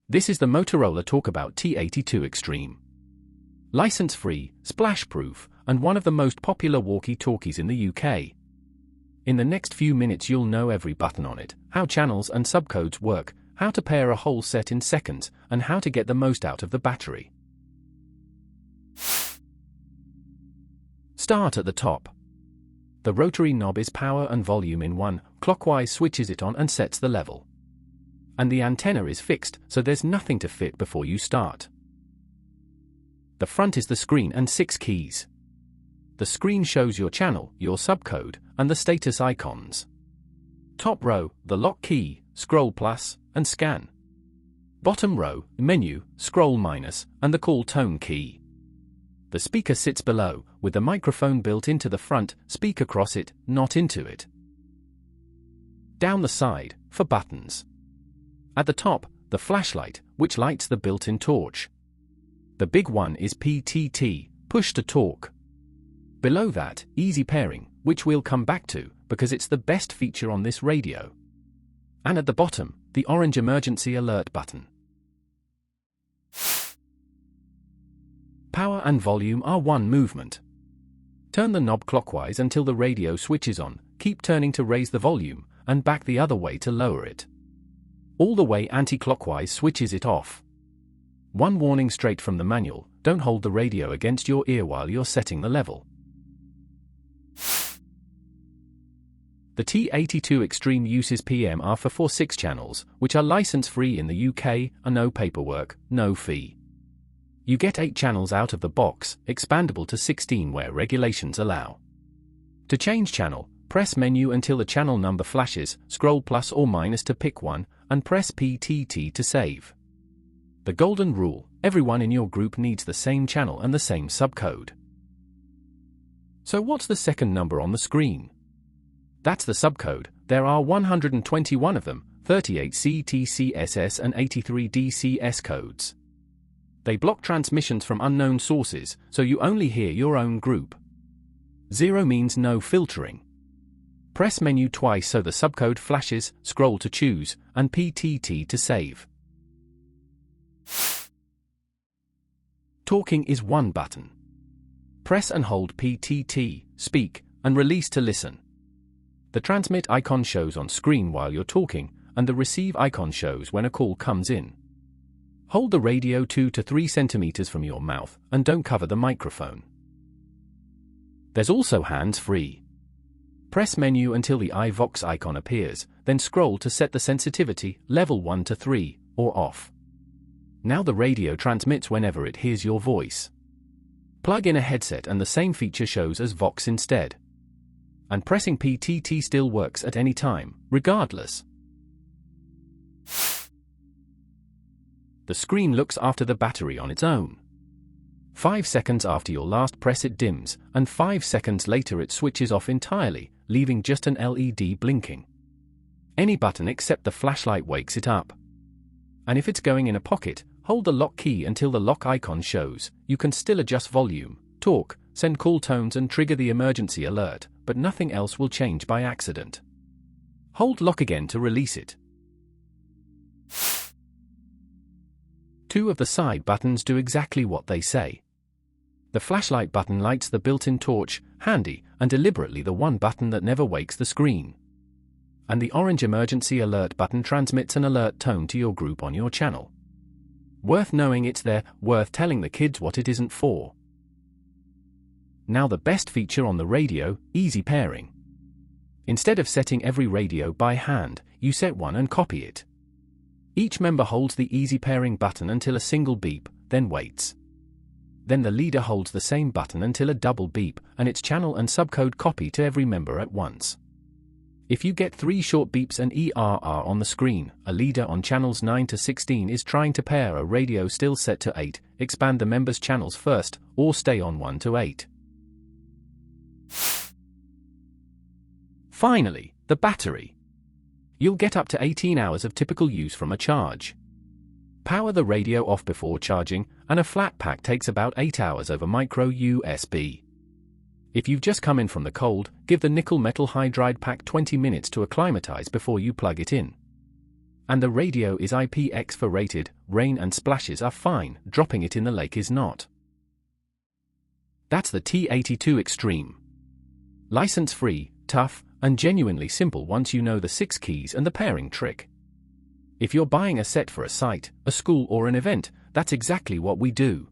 This is the Motorola T82 Extreme. License-free, splash-proof, and one of the most popular walkie-talkies in the UK. In the next few minutes you'll know every button on it, how channels and subcodes work, how to pair a whole set in seconds, and how to get the most out of the battery. Start at the top. The rotary knob is power and volume in one, clockwise switches it on and sets the level. And the antenna is fixed, so there's nothing to fit before you start. The front is the screen and 6 keys. The screen shows your channel, your subcode, and the status icons. Top row, the lock key, scroll plus, and scan. Bottom row, menu, scroll minus, and the call tone key. The speaker sits below, with the microphone built into the front, speak across it, not into it. Down the side, for buttons. At the top, the flashlight, which lights the built-in torch. The big one is PTT, push to talk. Below that, easy pairing, which we'll come back to, because it's the best feature on this radio. And at the bottom, the orange emergency alert button. Power and volume are one movement. Turn the knob clockwise until the radio switches on, keep turning to raise the volume, and back the other way to lower it. All the way anti-clockwise switches it off. One warning straight from the manual, don't hold the radio against your ear while you're setting the level. The T82 Extreme uses PMR446 channels, which are license-free in the UK, and no paperwork, no fee. You get 8 channels out of the box, expandable to 16 where regulations allow. To change channel, press menu until the channel number flashes, scroll plus or minus to pick one, and press PTT to save. The golden rule, everyone in your group needs the same channel and the same subcode. So what's the second number on the screen? That's the subcode. There are 121 of them, 38 CTCSS and 83 DCS codes. They block transmissions from unknown sources, so you only hear your own group. 0 means no filtering. Press menu twice so the subcode flashes, scroll to choose, and PTT to save. Talking is one button. Press and hold PTT, speak, and release to listen. The transmit icon shows on screen while you're talking, and the receive icon shows when a call comes in. Hold the radio 2 to 3 centimeters from your mouth, and don't cover the microphone. There's also hands-free. Press menu until the iVox icon appears, then scroll to set the sensitivity, level 1 to 3, or off. Now the radio transmits whenever it hears your voice. Plug in a headset and the same feature shows as Vox instead. And pressing PTT still works at any time, regardless. The screen looks after the battery on its own. 5 seconds after your last press it dims, and 5 seconds later it switches off entirely, leaving just an LED blinking. Any button except the flashlight wakes it up. And if it's going in a pocket, hold the lock key until the lock icon shows. You can still adjust volume, talk, send call tones and trigger the emergency alert, but nothing else will change by accident. Hold lock again to release it. 2 of the side buttons do exactly what they say. The flashlight button lights the built-in torch, handy, and deliberately the one button that never wakes the screen. And the orange emergency alert button transmits an alert tone to your group on your channel. Worth knowing it's there, worth telling the kids what it isn't for. Now the best feature on the radio, easy pairing. Instead of setting every radio by hand, you set one and copy it. Each member holds the easy pairing button until a single beep, then waits. Then the leader holds the same button until a double beep, and its channel and subcode copy to every member at once. If you get 3 short beeps and ERR on the screen, a leader on channels 9 to 16 is trying to pair a radio still set to 8, expand the members' channels first, or stay on 1 to 8. Finally, the battery. You'll get up to 18 hours of typical use from a charge. Power the radio off before charging, and a flat pack takes about 8 hours over micro USB. If you've just come in from the cold, give the nickel metal hydride pack 20 minutes to acclimatize before you plug it in. And the radio is IPX4 rated, rain and splashes are fine, dropping it in the lake is not. That's the T82 Extreme. License-free, tough, and genuinely simple once you know the 6 keys and the pairing trick. If you're buying a set for a site, a school or an event, that's exactly what we do.